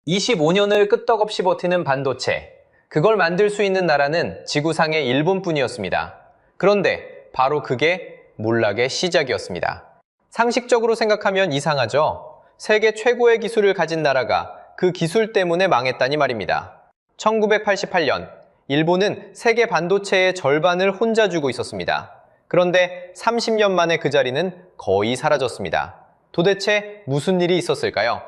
25년을 끄떡없이 버티는 반도체. 그걸 만들 수 있는 나라는 지구상의 일본뿐이었습니다. 그런데 바로 그게 몰락의 시작이었습니다. 상식적으로 생각하면 이상하죠? 세계 최고의 기술을 가진 나라가 그 기술 때문에 망했다니 말입니다. 1988년, 일본은 세계 반도체의 절반을 혼자 쥐고 있었습니다. 그런데 30년 만에 그 자리는 거의 사라졌습니다. 도대체 무슨 일이 있었을까요?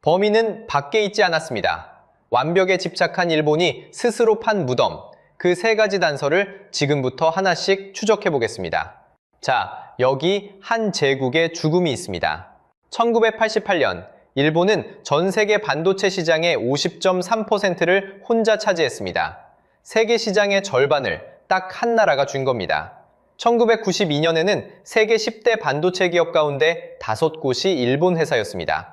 범인은 밖에 있지 않았습니다. 완벽에 집착한 일본이 스스로 판 무덤, 그 세 가지 단서를 지금부터 하나씩 추적해 보겠습니다. 자, 여기 한 제국의 죽음이 있습니다. 1988년, 일본은 전 세계 반도체 시장의 50.3%를 혼자 차지했습니다. 세계 시장의 절반을 딱 한 나라가 준 겁니다. 1992년에는 세계 10대 반도체 기업 가운데 5곳이 일본 회사였습니다.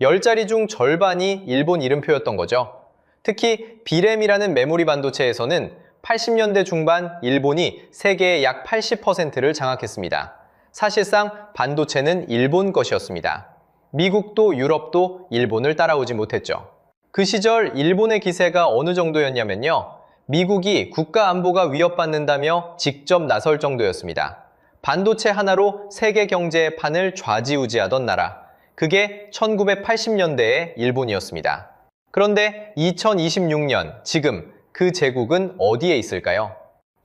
10자리 중 절반이 일본 이름표였던 거죠. 특히 비램이라는 메모리 반도체에서는 80년대 중반 일본이 세계의 약 80%를 장악했습니다. 사실상 반도체는 일본 것이었습니다. 미국도 유럽도 일본을 따라오지 못했죠. 그 시절 일본의 기세가 어느 정도였냐면요. 미국이 국가 안보가 위협받는다며 직접 나설 정도였습니다. 반도체 하나로 세계 경제의 판을 좌지우지하던 나라. 그게 1980년대의 일본이었습니다. 그런데 2026년, 지금 그 제국은 어디에 있을까요?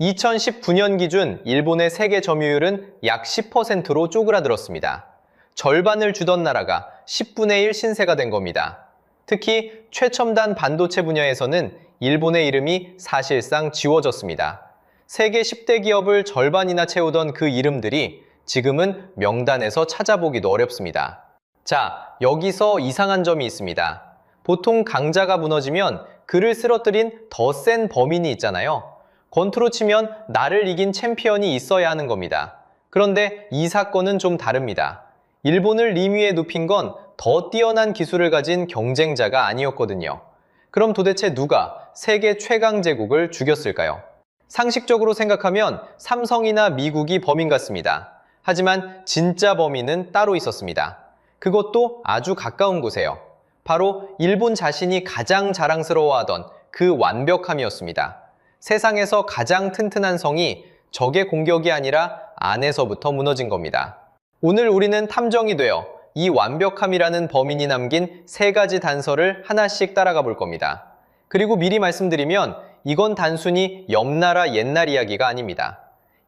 2019년 기준 일본의 세계 점유율은 약 10%로 쪼그라들었습니다. 절반을 주던 나라가 10분의 1 신세가 된 겁니다. 특히 최첨단 반도체 분야에서는 일본의 이름이 사실상 지워졌습니다. 세계 10대 기업을 절반이나 채우던 그 이름들이 지금은 명단에서 찾아보기도 어렵습니다. 자, 여기서 이상한 점이 있습니다. 보통 강자가 무너지면 그를 쓰러뜨린 더 센 범인이 있잖아요. 권투로 치면 나를 이긴 챔피언이 있어야 하는 겁니다. 그런데 이 사건은 좀 다릅니다. 일본을 림 위에 눕힌 건 더 뛰어난 기술을 가진 경쟁자가 아니었거든요. 그럼 도대체 누가 세계 최강 제국을 죽였을까요? 상식적으로 생각하면 삼성이나 미국이 범인 같습니다. 하지만 진짜 범인은 따로 있었습니다. 그것도 아주 가까운 곳에요. 바로 일본 자신이 가장 자랑스러워하던 그 완벽함이었습니다. 세상에서 가장 튼튼한 성이 적의 공격이 아니라 안에서부터 무너진 겁니다. 오늘 우리는 탐정이 되어 이 완벽함이라는 범인이 남긴 세 가지 단서를 하나씩 따라가 볼 겁니다. 그리고 미리 말씀드리면 이건 단순히 옆나라 옛날 이야기가 아닙니다.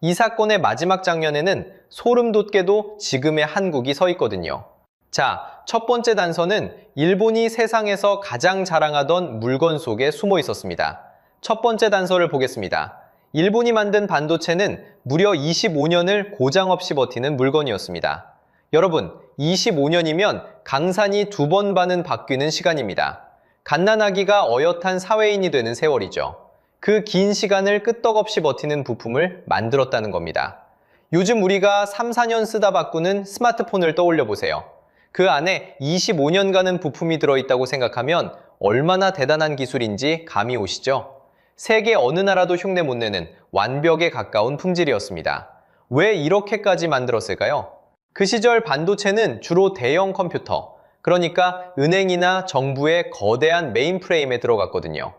이 사건의 마지막 장면에는 소름 돋게도 지금의 한국이 서 있거든요. 자, 첫 번째 단서는 일본이 세상에서 가장 자랑하던 물건 속에 숨어 있었습니다. 첫 번째 단서를 보겠습니다. 일본이 만든 반도체는 무려 25년을 고장 없이 버티는 물건이었습니다. 여러분, 25년이면 강산이 2번 반은 바뀌는 시간입니다. 갓난아기가 어엿한 사회인이 되는 세월이죠. 그 긴 시간을 끄떡없이 버티는 부품을 만들었다는 겁니다. 요즘 우리가 3, 4년 쓰다 바꾸는 스마트폰을 떠올려 보세요. 그 안에 25년간은 부품이 들어있다고 생각하면 얼마나 대단한 기술인지 감이 오시죠? 세계 어느 나라도 흉내 못 내는 완벽에 가까운 품질이었습니다. 왜 이렇게까지 만들었을까요? 그 시절 반도체는 주로 대형 컴퓨터, 그러니까 은행이나 정부의 거대한 메인프레임에 들어갔거든요.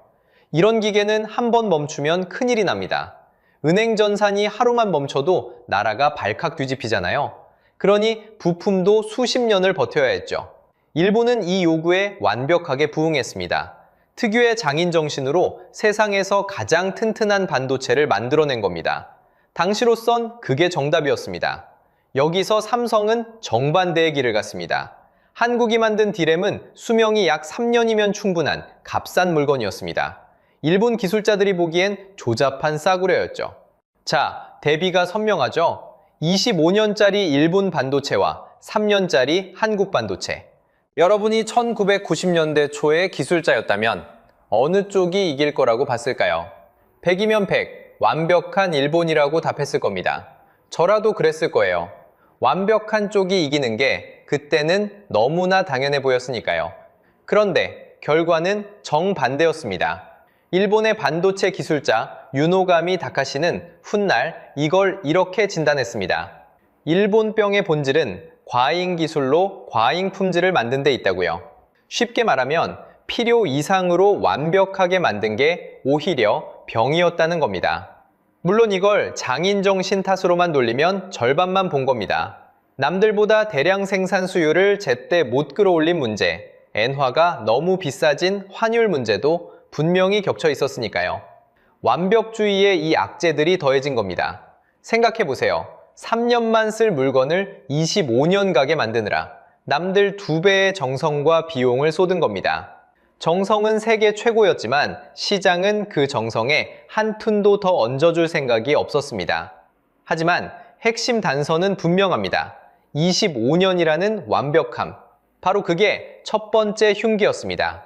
이런 기계는 한 번 멈추면 큰일이 납니다. 은행 전산이 하루만 멈춰도 나라가 발칵 뒤집히잖아요. 그러니 부품도 수십 년을 버텨야 했죠. 일본은 이 요구에 완벽하게 부응했습니다. 특유의 장인 정신으로 세상에서 가장 튼튼한 반도체를 만들어낸 겁니다. 당시로선 그게 정답이었습니다. 여기서 삼성은 정반대의 길을 갔습니다. 한국이 만든 디램은 수명이 약 3년이면 충분한 값싼 물건이었습니다. 일본 기술자들이 보기엔 조잡한 싸구려였죠. 자, 대비가 선명하죠? 25년짜리 일본 반도체와 3년짜리 한국 반도체. 여러분이 1990년대 초의 기술자였다면 어느 쪽이 이길 거라고 봤을까요? 100이면 100, 완벽한 일본이라고 답했을 겁니다. 저라도 그랬을 거예요. 완벽한 쪽이 이기는 게 그때는 너무나 당연해 보였으니까요. 그런데 결과는 정반대였습니다. 일본의 반도체 기술자 유노가미 다카시는 훗날 이걸 이렇게 진단했습니다. 일본병의 본질은 과잉 기술로 과잉 품질을 만든 데 있다고요. 쉽게 말하면 필요 이상으로 완벽하게 만든 게 오히려 병이었다는 겁니다. 물론 이걸 장인정신 탓으로만 돌리면 절반만 본 겁니다. 남들보다 대량 생산 수요를 제때 못 끌어올린 문제, 엔화가 너무 비싸진 환율 문제도 분명히 겹쳐 있었으니까요. 완벽주의의 이 악재들이 더해진 겁니다. 생각해보세요. 3년만 쓸 물건을 25년 가게 만드느라 남들 2배의 정성과 비용을 쏟은 겁니다. 정성은 세계 최고였지만 시장은 그 정성에 한 푼도 더 얹어줄 생각이 없었습니다. 하지만 핵심 단서는 분명합니다. 25년이라는 완벽함. 바로 그게 첫 번째 흉기였습니다.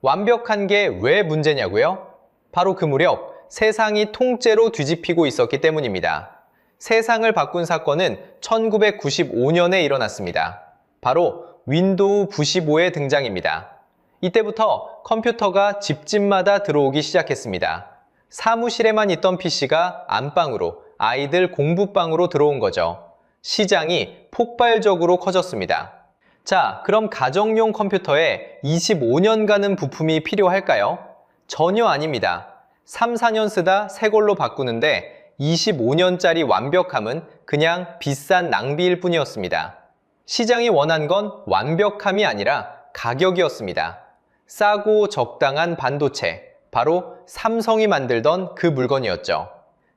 완벽한 게 왜 문제냐고요? 바로 그 무렵 세상이 통째로 뒤집히고 있었기 때문입니다. 세상을 바꾼 사건은 1995년에 일어났습니다. 바로 윈도우 95의 등장입니다. 이때부터 컴퓨터가 집집마다 들어오기 시작했습니다. 사무실에만 있던 PC가 안방으로, 아이들 공부방으로 들어온 거죠. 시장이 폭발적으로 커졌습니다. 자, 그럼 가정용 컴퓨터에 25년간은 부품이 필요할까요? 전혀 아닙니다. 3, 4년 쓰다 새 걸로 바꾸는데 25년짜리 완벽함은 그냥 비싼 낭비일 뿐이었습니다. 시장이 원한 건 완벽함이 아니라 가격이었습니다. 싸고 적당한 반도체, 바로 삼성이 만들던 그 물건이었죠.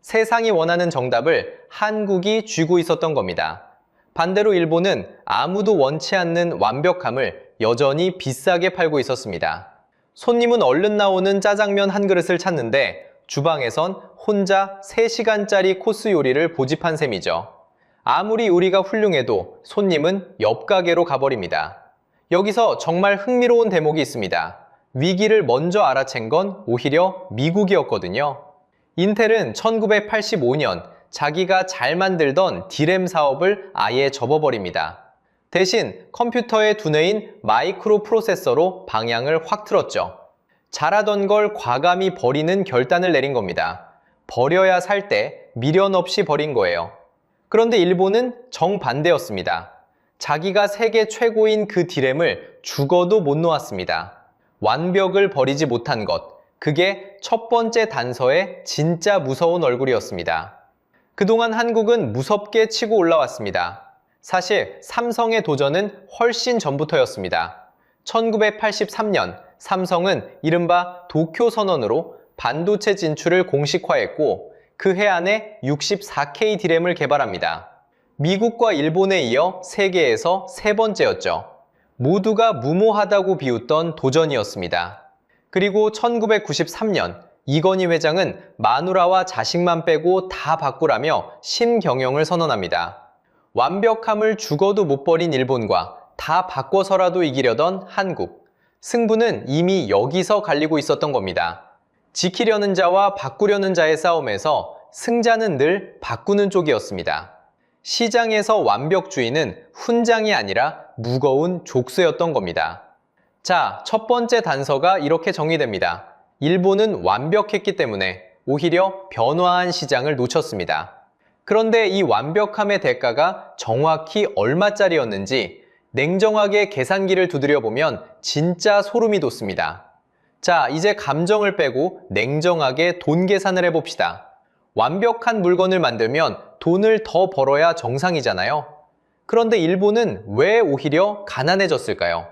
세상이 원하는 정답을 한국이 쥐고 있었던 겁니다. 반대로 일본은 아무도 원치 않는 완벽함을 여전히 비싸게 팔고 있었습니다. 손님은 얼른 나오는 짜장면 한 그릇을 찾는데 주방에선 혼자 3시간짜리 코스 요리를 보집한 셈이죠. 아무리 요리가 훌륭해도 손님은 옆 가게로 가버립니다. 여기서 정말 흥미로운 대목이 있습니다. 위기를 먼저 알아챈 건 오히려 미국이었거든요. 인텔은 1985년 자기가 잘 만들던 D램 사업을 아예 접어버립니다. 대신 컴퓨터의 두뇌인 마이크로 프로세서로 방향을 확 틀었죠. 잘하던 걸 과감히 버리는 결단을 내린 겁니다. 버려야 살 때 미련 없이 버린 거예요. 그런데 일본은 정반대였습니다. 자기가 세계 최고인 그 D램을 죽어도 못 놓았습니다. 완벽을 버리지 못한 것, 그게 첫 번째 단서의 진짜 무서운 얼굴이었습니다. 그동안 한국은 무섭게 치고 올라왔습니다. 사실 삼성의 도전은 훨씬 전부터였습니다. 1983년 삼성은 이른바 도쿄 선언으로 반도체 진출을 공식화했고 그 해 안에 64K D램을 개발합니다. 미국과 일본에 이어 세계에서 3번째였죠. 모두가 무모하다고 비웃던 도전이었습니다. 그리고 1993년 이건희 회장은 마누라와 자식만 빼고 다 바꾸라며 신경영을 선언합니다. 완벽함을 죽어도 못 버린 일본과 다 바꿔서라도 이기려던 한국. 승부는 이미 여기서 갈리고 있었던 겁니다. 지키려는 자와 바꾸려는 자의 싸움에서 승자는 늘 바꾸는 쪽이었습니다. 시장에서 완벽주의는 훈장이 아니라 무거운 족쇄였던 겁니다. 자, 첫 번째 단서가 이렇게 정의됩니다. 일본은 완벽했기 때문에 오히려 변화한 시장을 놓쳤습니다. 그런데 이 완벽함의 대가가 정확히 얼마짜리였는지 냉정하게 계산기를 두드려보면 진짜 소름이 돋습니다. 자, 이제 감정을 빼고 냉정하게 돈 계산을 해봅시다. 완벽한 물건을 만들면 돈을 더 벌어야 정상이잖아요. 그런데 일본은 왜 오히려 가난해졌을까요?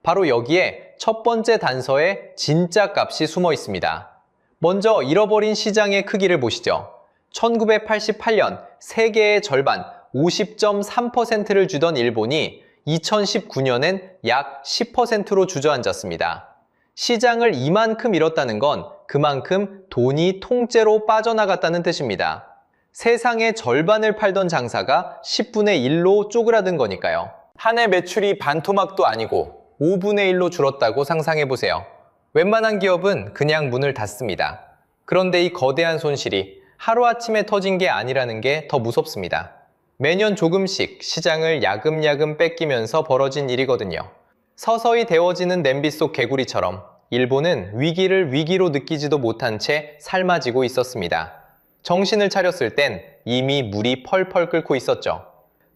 바로 여기에 첫 번째 단서에 진짜 값이 숨어 있습니다. 먼저 잃어버린 시장의 크기를 보시죠. 1988년 세계의 절반 50.3%를 주던 일본이 2019년엔 약 10%로 주저앉았습니다. 시장을 이만큼 잃었다는 건 그만큼 돈이 통째로 빠져나갔다는 뜻입니다. 세상의 절반을 팔던 장사가 10분의 1로 쪼그라든 거니까요. 한 해 매출이 반토막도 아니고 5분의 1로 줄었다고 상상해보세요. 웬만한 기업은 그냥 문을 닫습니다. 그런데 이 거대한 손실이 하루아침에 터진 게 아니라는 게 더 무섭습니다. 매년 조금씩 시장을 야금야금 뺏기면서 벌어진 일이거든요. 서서히 데워지는 냄비 속 개구리처럼 일본은 위기를 위기로 느끼지도 못한 채 삶아지고 있었습니다. 정신을 차렸을 땐 이미 물이 펄펄 끓고 있었죠.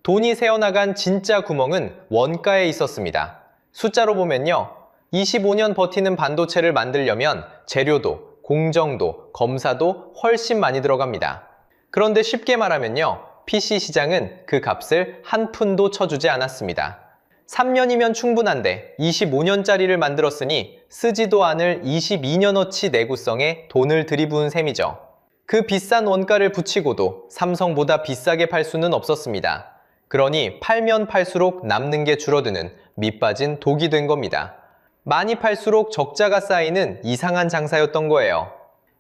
돈이 새어나간 진짜 구멍은 원가에 있었습니다. 숫자로 보면요. 25년 버티는 반도체를 만들려면 재료도, 공정도, 검사도 훨씬 많이 들어갑니다. 그런데 쉽게 말하면요, PC 시장은 그 값을 한 푼도 쳐주지 않았습니다. 3년이면 충분한데 25년짜리를 만들었으니 쓰지도 않을 22년어치 내구성에 돈을 들이부은 셈이죠. 그 비싼 원가를 붙이고도 삼성보다 비싸게 팔 수는 없었습니다. 그러니 팔면 팔수록 남는 게 줄어드는 밑빠진 독이 된 겁니다. 많이 팔수록 적자가 쌓이는 이상한 장사였던 거예요.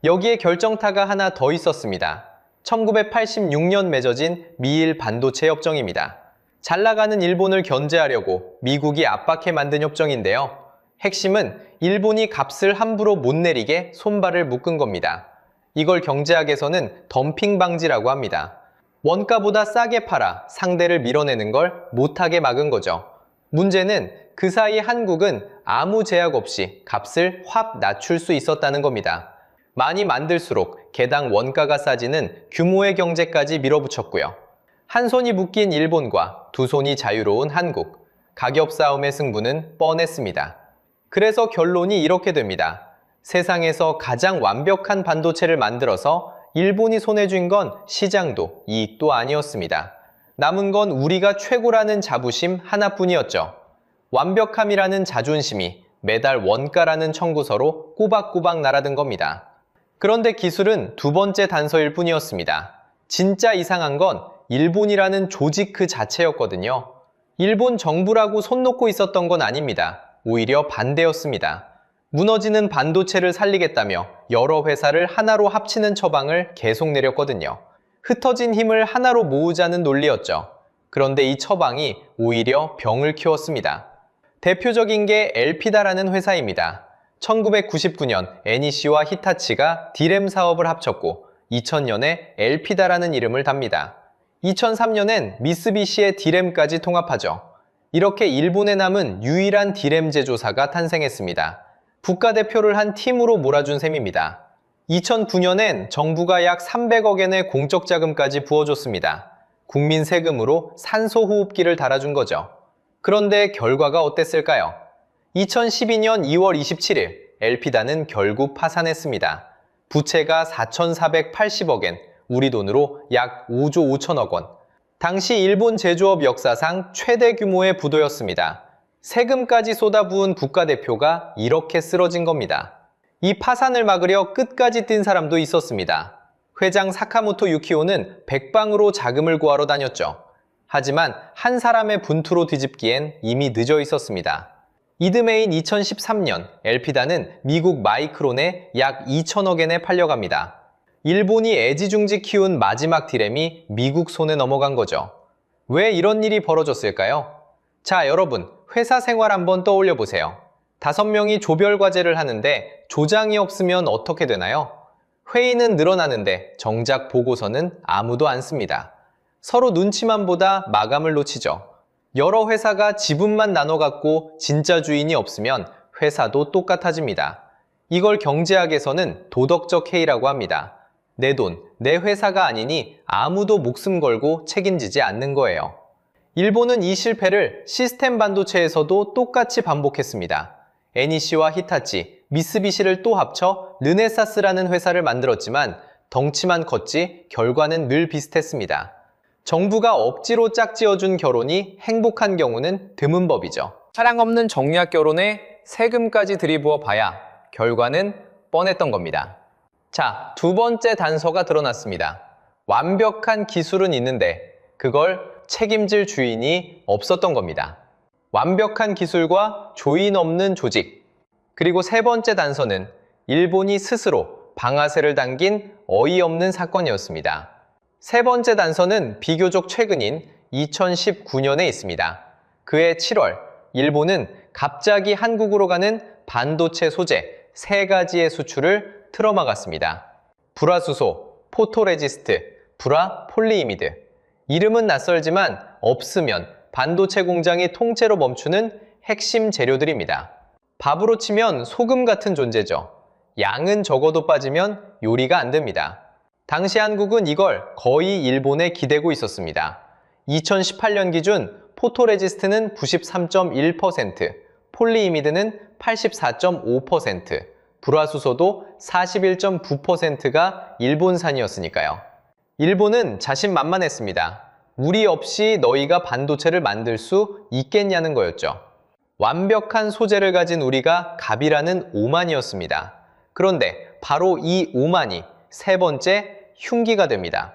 여기에 결정타가 하나 더 있었습니다. 1986년 맺어진 미일 반도체 협정입니다. 잘 나가는 일본을 견제하려고 미국이 압박해 만든 협정인데요. 핵심은 일본이 값을 함부로 못 내리게 손발을 묶은 겁니다. 이걸 경제학에서는 덤핑 방지라고 합니다. 원가보다 싸게 팔아 상대를 밀어내는 걸 못하게 막은 거죠. 문제는 그 사이 한국은 아무 제약 없이 값을 확 낮출 수 있었다는 겁니다. 많이 만들수록 개당 원가가 싸지는 규모의 경제까지 밀어붙였고요. 한 손이 묶인 일본과 두 손이 자유로운 한국. 가격 싸움의 승부는 뻔했습니다. 그래서 결론이 이렇게 됩니다. 세상에서 가장 완벽한 반도체를 만들어서 일본이 손에 쥔 건 시장도 이익도 아니었습니다. 남은 건 우리가 최고라는 자부심 하나뿐이었죠. 완벽함이라는 자존심이 매달 원가라는 청구서로 꼬박꼬박 날아든 겁니다. 그런데 기술은 두 번째 단서일 뿐이었습니다. 진짜 이상한 건 일본이라는 조직 그 자체였거든요. 일본 정부라고 손 놓고 있었던 건 아닙니다. 오히려 반대였습니다. 무너지는 반도체를 살리겠다며 여러 회사를 하나로 합치는 처방을 계속 내렸거든요. 흩어진 힘을 하나로 모으자는 논리였죠. 그런데 이 처방이 오히려 병을 키웠습니다. 대표적인 게 엘피다라는 회사입니다. 1999년 NEC와 히타치가 D램 사업을 합쳤고 2000년에 엘피다라는 이름을 답니다. 2003년엔 미쓰비시의 D램까지 통합하죠. 이렇게 일본에 남은 유일한 D램 제조사가 탄생했습니다. 국가대표를 한 팀으로 몰아준 셈입니다. 2009년엔 정부가 약 300억엔의 공적 자금까지 부어줬습니다. 국민 세금으로 산소호흡기를 달아준 거죠. 그런데 결과가 어땠을까요? 2012년 2월 27일 엘피다는 결국 파산했습니다. 부채가 4,480억엔, 우리 돈으로 약 5조 5천억 원. 당시 일본 제조업 역사상 최대 규모의 부도였습니다. 세금까지 쏟아부은 국가대표가 이렇게 쓰러진 겁니다. 이 파산을 막으려 끝까지 뛴 사람도 있었습니다. 회장 사카모토 유키오는 백방으로 자금을 구하러 다녔죠. 하지만 한 사람의 분투로 뒤집기엔 이미 늦어 있었습니다. 이듬해인 2013년 엘피다는 미국 마이크론에 약 2천억엔에 팔려갑니다. 일본이 애지중지 키운 마지막 D램이 미국 손에 넘어간 거죠. 왜 이런 일이 벌어졌을까요? 자, 여러분, 회사 생활 한번 떠올려 보세요. 5명이 조별 과제를 하는데 조장이 없으면 어떻게 되나요? 회의는 늘어나는데 정작 보고서는 아무도 안 씁니다. 서로 눈치만 보다 마감을 놓치죠. 여러 회사가 지분만 나눠 갖고 진짜 주인이 없으면 회사도 똑같아집니다. 이걸 경제학에서는 도덕적 해이라고 합니다. 내 돈, 내 회사가 아니니 아무도 목숨 걸고 책임지지 않는 거예요. 일본은 이 실패를 시스템 반도체에서도 똑같이 반복했습니다. NEC와 히타치, 미쓰비시를 또 합쳐 르네사스라는 회사를 만들었지만 덩치만 컸지 결과는 늘 비슷했습니다. 정부가 억지로 짝지어준 결혼이 행복한 경우는 드문 법이죠. 사랑 없는 정략 결혼에 세금까지 들이부어 봐야 결과는 뻔했던 겁니다. 자, 두 번째 단서가 드러났습니다. 완벽한 기술은 있는데 그걸 책임질 주인이 없었던 겁니다. 완벽한 기술과 조인 없는 조직. 그리고 세 번째 단서는 일본이 스스로 방아쇠를 당긴 어이없는 사건이었습니다. 세 번째 단서는 비교적 최근인 2019년에 있습니다. 그해 7월, 일본은 갑자기 한국으로 가는 반도체 소재 3가지의 수출을 틀어막았습니다. 불화수소, 포토레지스트, 불화폴리이미드. 이름은 낯설지만 없으면 반도체 공장이 통째로 멈추는 핵심 재료들입니다. 밥으로 치면 소금 같은 존재죠. 양은 적어도 빠지면 요리가 안 됩니다. 당시 한국은 이걸 거의 일본에 기대고 있었습니다. 2018년 기준 포토레지스트는 93.1%, 폴리이미드는 84.5%, 불화수소도 41.9%가 일본산이었으니까요. 일본은 자신만만했습니다. 우리 없이 너희가 반도체를 만들 수 있겠냐는 거였죠. 완벽한 소재를 가진 우리가 갑이라는 오만이었습니다. 그런데 바로 이 오만이 세 번째 흉기가 됩니다.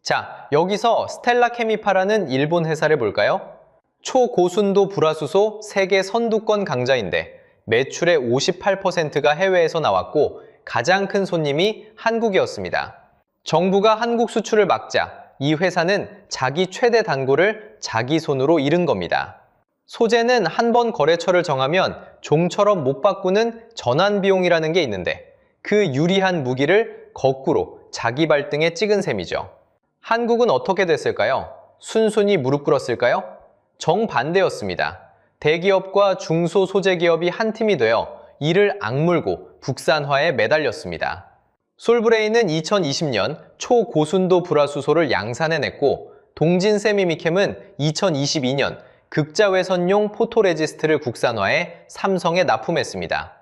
자, 여기서 스텔라 케미파라는 일본 회사를 볼까요? 초고순도 불화수소 세계 선두권 강자인데 매출의 58%가 해외에서 나왔고 가장 큰 손님이 한국이었습니다. 정부가 한국 수출을 막자 이 회사는 자기 최대 단골을 자기 손으로 잃은 겁니다. 소재는 한 번 거래처를 정하면 종처럼 못 바꾸는 전환 비용이라는 게 있는데 그 유리한 무기를 거꾸로 자기 발등에 찍은 셈이죠. 한국은 어떻게 됐을까요? 순순히 무릎 꿇었을까요? 정반대였습니다. 대기업과 중소소재기업이 한 팀이 되어 이를 악물고 국산화에 매달렸습니다. 솔브레인은 2020년 초고순도 불화수소를 양산해냈고 동진세미미캠은 2022년 극자외선용 포토레지스트를 국산화해 삼성에 납품했습니다.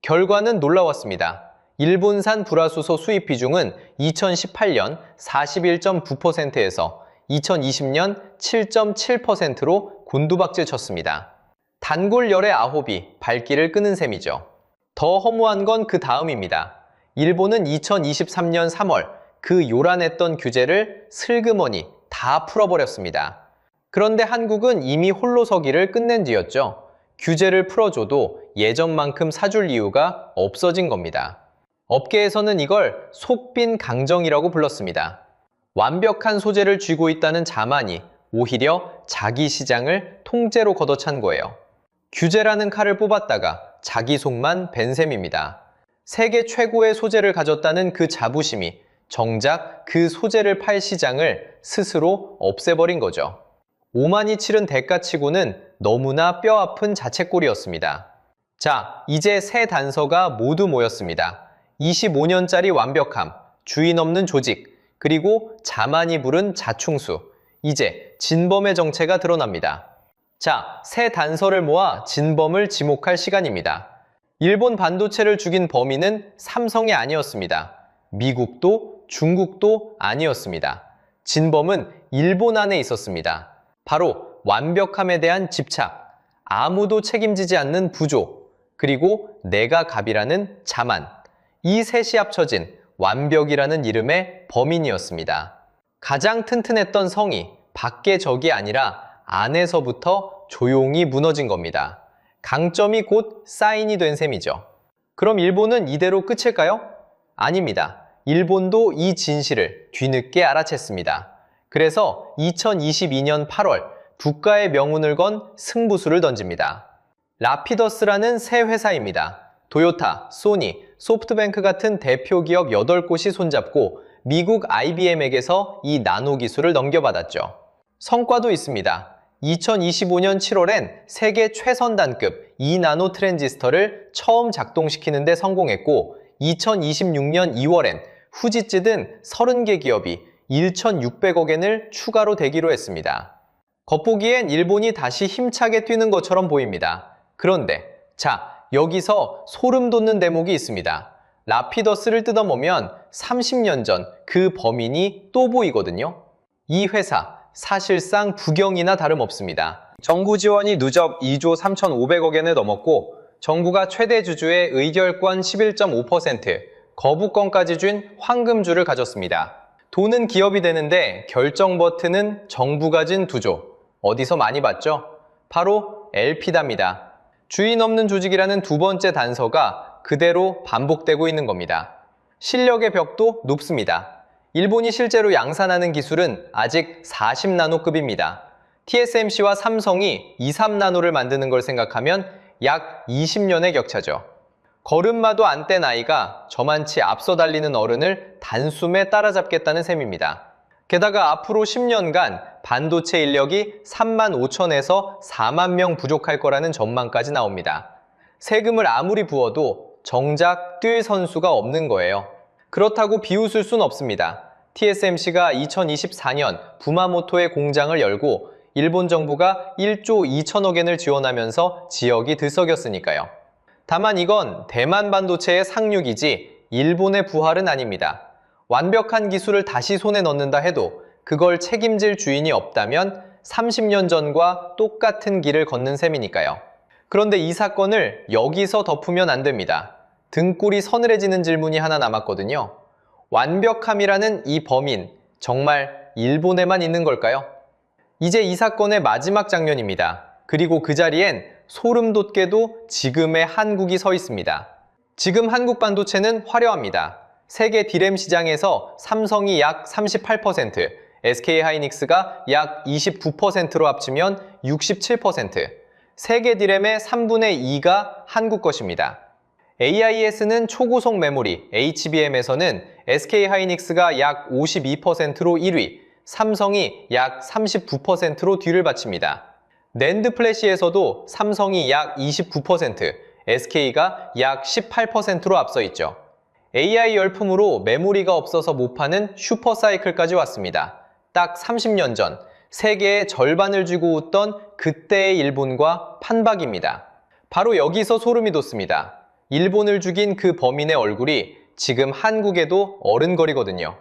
결과는 놀라웠습니다. 일본산 불화수소 수입 비중은 2018년 41.9%에서 2020년 7.7%로 곤두박질 쳤습니다. 단골 열의 아홉이 발길을 끄는 셈이죠. 더 허무한 건 그 다음입니다. 일본은 2023년 3월 그 요란했던 규제를 슬그머니 다 풀어버렸습니다. 그런데 한국은 이미 홀로 서기를 끝낸 뒤였죠. 규제를 풀어줘도 예전만큼 사줄 이유가 없어진 겁니다. 업계에서는 이걸 속빈 강정이라고 불렀습니다. 완벽한 소재를 쥐고 있다는 자만이 오히려 자기 시장을 통째로 걷어찬 거예요. 규제라는 칼을 뽑았다가 자기 속만 벤 셈입니다. 세계 최고의 소재를 가졌다는 그 자부심이 정작 그 소재를 팔 시장을 스스로 없애버린 거죠. 오만이 치른 대가치고는 너무나 뼈아픈 자책골이었습니다. 자, 이제 세 단서가 모두 모였습니다. 25년짜리 완벽함, 주인 없는 조직, 그리고 자만이 부른 자충수. 이제 진범의 정체가 드러납니다. 자, 세 단서를 모아 진범을 지목할 시간입니다. 일본 반도체를 죽인 범인은 삼성이 아니었습니다. 미국도 중국도 아니었습니다. 진범은 일본 안에 있었습니다. 바로 완벽함에 대한 집착, 아무도 책임지지 않는 부조, 그리고 내가 갑이라는 자만. 이 셋이 합쳐진 완벽이라는 이름의 범인이었습니다. 가장 튼튼했던 성이 밖의 적이 아니라 안에서부터 조용히 무너진 겁니다. 강점이 곧 사인이 된 셈이죠. 그럼 일본은 이대로 끝일까요? 아닙니다. 일본도 이 진실을 뒤늦게 알아챘습니다. 그래서 2022년 8월 국가의 명운을 건 승부수를 던집니다. 라피더스라는 새 회사입니다. 토요타, 소니, 소프트뱅크 같은 대표 기업 8곳이 손잡고 미국 IBM에게서 이 나노 기술을 넘겨받았죠. 성과도 있습니다. 2025년 7월엔 세계 최선단급 2나노 트랜지스터를 처음 작동시키는 데 성공했고 2026년 2월엔 후지츠 등 30개 기업이 1,600억 엔을 추가로 대기로 했습니다. 겉보기엔 일본이 다시 힘차게 뛰는 것처럼 보입니다. 그런데 자, 여기서 소름 돋는 대목이 있습니다. 라피더스를 뜯어보면 30년 전 그 범인이 또 보이거든요. 이 회사 사실상 부경이나 다름없습니다. 정부 지원이 누적 2조 3,500억 엔을 넘었고 정부가 최대 주주의 의결권 11.5%, 거부권까지 쥔 황금주를 가졌습니다. 돈은 기업이 되는데 결정 버튼은 정부가 진 2조. 어디서 많이 봤죠? 바로 엘피다입니다. 주인 없는 조직이라는 두 번째 단서가 그대로 반복되고 있는 겁니다. 실력의 벽도 높습니다. 일본이 실제로 양산하는 기술은 아직 40나노급입니다. TSMC와 삼성이 23나노를 만드는 걸 생각하면 약 20년의 격차죠. 걸음마도 안 뗀 아이가 저만치 앞서 달리는 어른을 단숨에 따라잡겠다는 셈입니다. 게다가 앞으로 10년간 반도체 인력이 3만 5천에서 4만 명 부족할 거라는 전망까지 나옵니다. 세금을 아무리 부어도 정작 뛸 선수가 없는 거예요. 그렇다고 비웃을 순 없습니다. TSMC가 2024년 부마모토에 공장을 열고 일본 정부가 1조 2천억 엔을 지원하면서 지역이 들썩였으니까요. 다만 이건 대만 반도체의 상륙이지 일본의 부활은 아닙니다. 완벽한 기술을 다시 손에 넣는다 해도 그걸 책임질 주인이 없다면 30년 전과 똑같은 길을 걷는 셈이니까요. 그런데 이 사건을 여기서 덮으면 안 됩니다. 등골이 서늘해지는 질문이 하나 남았거든요. 완벽함이라는 이 범인, 정말 일본에만 있는 걸까요? 이제 이 사건의 마지막 장면입니다. 그리고 그 자리엔 소름 돋게도 지금의 한국이 서 있습니다. 지금 한국 반도체는 화려합니다. 세계 D램 시장에서 삼성이 약 38%, SK하이닉스가 약 29%로 합치면 67%, 세계 D램의 3분의 2가 한국 것입니다. AIS는 초고속 메모리, HBM에서는 SK하이닉스가 약 52%로 1위, 삼성이 약 39%로 뒤를 바칩니다. 낸드 플래시에서도 삼성이 약 29%, SK가 약 18%로 앞서 있죠. AI 열풍으로 메모리가 없어서 못 파는 슈퍼사이클까지 왔습니다. 딱 30년 전 세계의 절반을 쥐고 웃던 그때의 일본과 판박입니다. 바로 여기서 소름이 돋습니다. 일본을 죽인 그 범인의 얼굴이 지금 한국에도 어른거리거든요.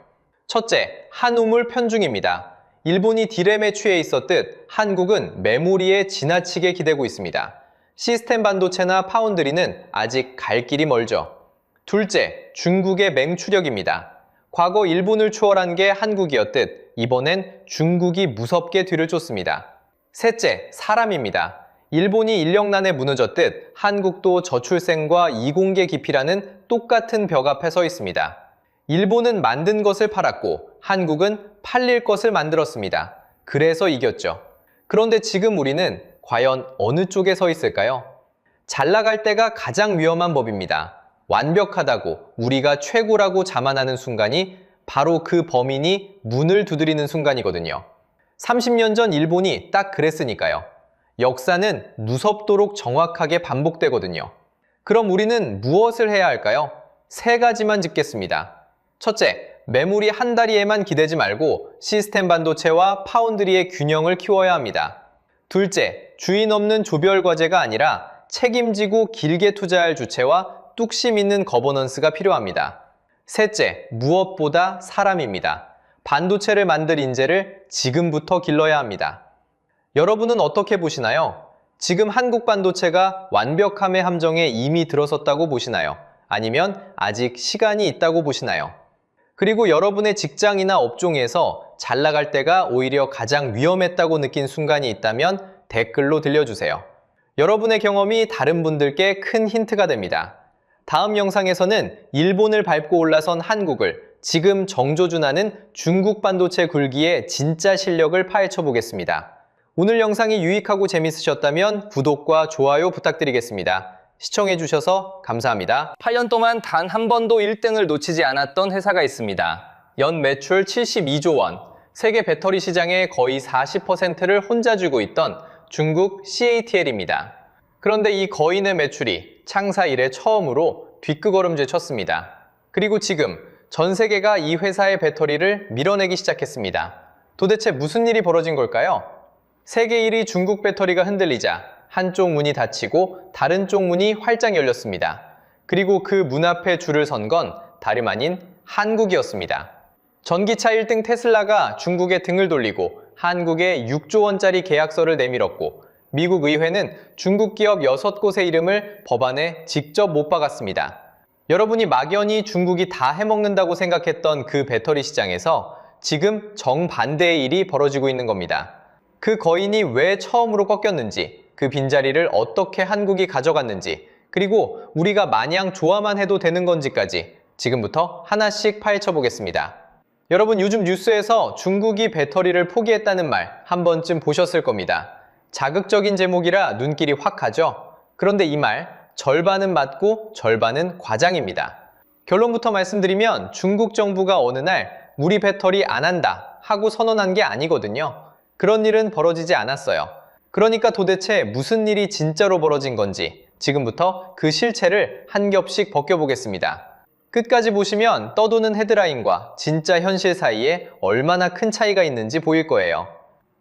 첫째, 한우물 편중입니다. 일본이 D램에 취해 있었듯 한국은 메모리에 지나치게 기대고 있습니다. 시스템 반도체나 파운드리는 아직 갈 길이 멀죠. 둘째, 중국의 맹추력입니다. 과거 일본을 추월한 게 한국이었듯 이번엔 중국이 무섭게 뒤를 쫓습니다. 셋째, 사람입니다. 일본이 인력난에 무너졌듯 한국도 저출생과 이공계 기피라는 똑같은 벽 앞에 서 있습니다. 일본은 만든 것을 팔았고 한국은 팔릴 것을 만들었습니다. 그래서 이겼죠. 그런데 지금 우리는 과연 어느 쪽에 서 있을까요? 잘 나갈 때가 가장 위험한 법입니다. 완벽하다고 우리가 최고라고 자만하는 순간이 바로 그 범인이 문을 두드리는 순간이거든요. 30년 전 일본이 딱 그랬으니까요. 역사는 무섭도록 정확하게 반복되거든요. 그럼 우리는 무엇을 해야 할까요? 세 가지만 짚겠습니다. 첫째, 메모리 한 다리에만 기대지 말고 시스템 반도체와 파운드리의 균형을 키워야 합니다. 둘째, 주인 없는 조별 과제가 아니라 책임지고 길게 투자할 주체와 뚝심 있는 거버넌스가 필요합니다. 셋째, 무엇보다 사람입니다. 반도체를 만들 인재를 지금부터 길러야 합니다. 여러분은 어떻게 보시나요? 지금 한국 반도체가 완벽함의 함정에 이미 들어섰다고 보시나요? 아니면 아직 시간이 있다고 보시나요? 그리고 여러분의 직장이나 업종에서 잘 나갈 때가 오히려 가장 위험했다고 느낀 순간이 있다면 댓글로 들려주세요. 여러분의 경험이 다른 분들께 큰 힌트가 됩니다. 다음 영상에서는 일본을 밟고 올라선 한국을 지금 정조준하는 중국 반도체 굴기의 진짜 실력을 파헤쳐 보겠습니다. 오늘 영상이 유익하고 재밌으셨다면 구독과 좋아요 부탁드리겠습니다. 시청해주셔서 감사합니다. 8년 동안 단 한 번도 1등을 놓치지 않았던 회사가 있습니다. 연 매출 72조 원, 세계 배터리 시장의 거의 40%를 혼자 쥐고 있던 중국 CATL입니다. 그런데 이 거인의 매출이 창사 이래 처음으로 뒷걸음질 쳤습니다. 그리고 지금 전 세계가 이 회사의 배터리를 밀어내기 시작했습니다. 도대체 무슨 일이 벌어진 걸까요? 세계 1위 중국 배터리가 흔들리자 한쪽 문이 닫히고 다른 쪽 문이 활짝 열렸습니다. 그리고 그 문 앞에 줄을 선 건 다름 아닌 한국이었습니다. 전기차 1등 테슬라가 중국에 등을 돌리고 한국에 6조 원짜리 계약서를 내밀었고 미국 의회는 중국 기업 6곳의 이름을 법안에 직접 못 박았습니다. 여러분이 막연히 중국이 다 해먹는다고 생각했던 그 배터리 시장에서 지금 정반대의 일이 벌어지고 있는 겁니다. 그 거인이 왜 처음으로 꺾였는지, 그 빈자리를 어떻게 한국이 가져갔는지, 그리고 우리가 마냥 좋아만 해도 되는 건지까지 지금부터 하나씩 파헤쳐 보겠습니다. 여러분, 요즘 뉴스에서 중국이 배터리를 포기했다는 말 한 번쯤 보셨을 겁니다. 자극적인 제목이라 눈길이 확 가죠? 그런데 이 말 절반은 맞고 절반은 과장입니다. 결론부터 말씀드리면 중국 정부가 어느 날 우리 배터리 안 한다 하고 선언한 게 아니거든요. 그런 일은 벌어지지 않았어요. 그러니까 도대체 무슨 일이 진짜로 벌어진 건지 지금부터 그 실체를 한 겹씩 벗겨보겠습니다. 끝까지 보시면 떠도는 헤드라인과 진짜 현실 사이에 얼마나 큰 차이가 있는지 보일 거예요.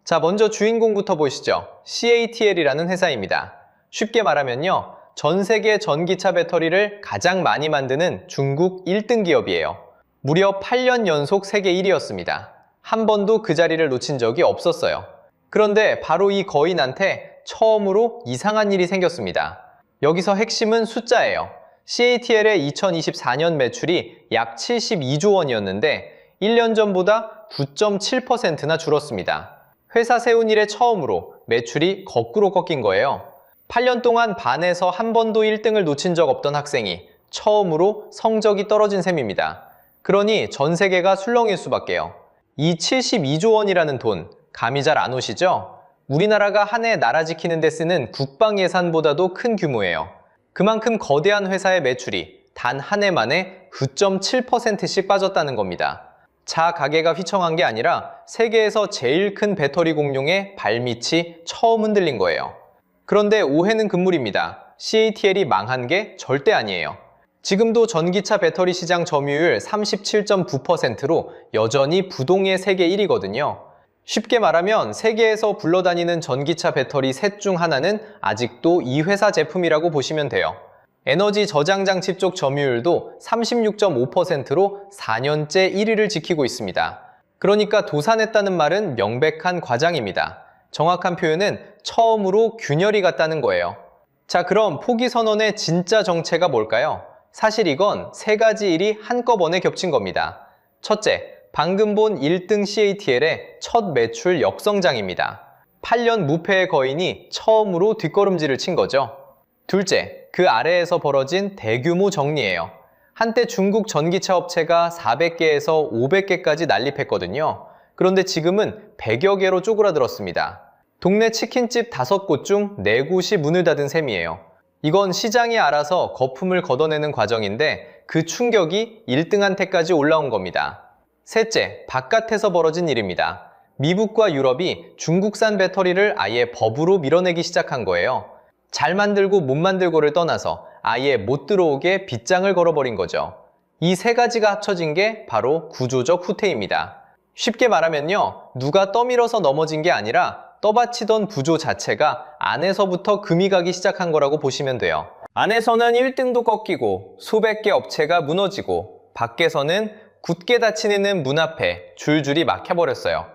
자, 먼저 주인공부터 보시죠. CATL이라는 회사입니다. 쉽게 말하면요, 전 세계 전기차 배터리를 가장 많이 만드는 중국 1등 기업이에요. 무려 8년 연속 세계 1위였습니다. 한 번도 그 자리를 놓친 적이 없었어요. 그런데 바로 이 거인한테 처음으로 이상한 일이 생겼습니다. 여기서 핵심은 숫자예요. CATL의 2024년 매출이 약 72조 원이었는데 1년 전보다 9.7%나 줄었습니다. 회사 세운 이래 처음으로 매출이 거꾸로 꺾인 거예요. 8년 동안 반에서 한 번도 1등을 놓친 적 없던 학생이 처음으로 성적이 떨어진 셈입니다. 그러니 전 세계가 술렁일 수밖에요. 이 72조 원이라는 돈, 감이 잘 안 오시죠? 우리나라가 한 해 나라 지키는 데 쓰는 국방 예산보다도 큰 규모예요. 그만큼 거대한 회사의 매출이 단 한 해 만에 9.7%씩 빠졌다는 겁니다. 자가계가 휘청한 게 아니라 세계에서 제일 큰 배터리 공룡의 발밑이 처음 흔들린 거예요. 그런데 오해는 금물입니다. CATL이 망한 게 절대 아니에요. 지금도 전기차 배터리 시장 점유율 37.9%로 여전히 부동의 세계 1위거든요. 쉽게 말하면 세계에서 굴러다니는 전기차 배터리 셋 중 하나는 아직도 이 회사 제품이라고 보시면 돼요. 에너지 저장 장치 쪽 점유율도 36.5%로 4년째 1위를 지키고 있습니다. 그러니까 도산했다는 말은 명백한 과장입니다. 정확한 표현은 처음으로 균열이 갔다는 거예요. 자, 그럼 포기 선언의 진짜 정체가 뭘까요? 사실 이건 세 가지 일이 한꺼번에 겹친 겁니다. 첫째, 방금 본 1등 CATL의 첫 매출 역성장입니다. 8년 무패의 거인이 처음으로 뒷걸음질을 친 거죠. 둘째, 그 아래에서 벌어진 대규모 정리예요. 한때 중국 전기차 업체가 400개에서 500개까지 난립했거든요. 그런데 지금은 100여 개로 쪼그라들었습니다. 동네 치킨집 5곳 중 4곳이 문을 닫은 셈이에요. 이건 시장이 알아서 거품을 걷어내는 과정인데 그 충격이 1등한테까지 올라온 겁니다. 셋째, 바깥에서 벌어진 일입니다. 미국과 유럽이 중국산 배터리를 아예 법으로 밀어내기 시작한 거예요. 잘 만들고 못 만들고를 떠나서 아예 못 들어오게 빗장을 걸어버린 거죠. 이 세 가지가 합쳐진 게 바로 구조적 후퇴입니다. 쉽게 말하면요, 누가 떠밀어서 넘어진 게 아니라 떠받치던 구조 자체가 안에서부터 금이 가기 시작한 거라고 보시면 돼요. 안에서는 1등도 꺾이고 수백 개 업체가 무너지고 밖에서는 굳게 닫히는 문 앞에 줄줄이 막혀버렸어요.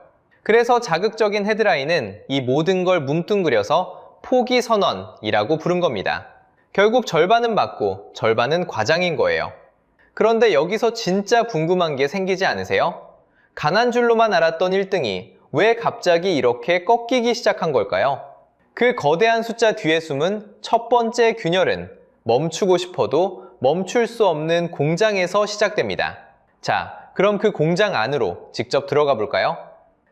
그래서 자극적인 헤드라인은 이 모든 걸 뭉뚱그려서 포기 선언이라고 부른 겁니다. 결국 절반은 맞고 절반은 과장인 거예요. 그런데 여기서 진짜 궁금한 게 생기지 않으세요? 가난 줄로만 알았던 1등이 왜 갑자기 이렇게 꺾이기 시작한 걸까요? 그 거대한 숫자 뒤에 숨은 첫 번째 균열은 멈추고 싶어도 멈출 수 없는 공장에서 시작됩니다. 자, 그럼 그 공장 안으로 직접 들어가 볼까요?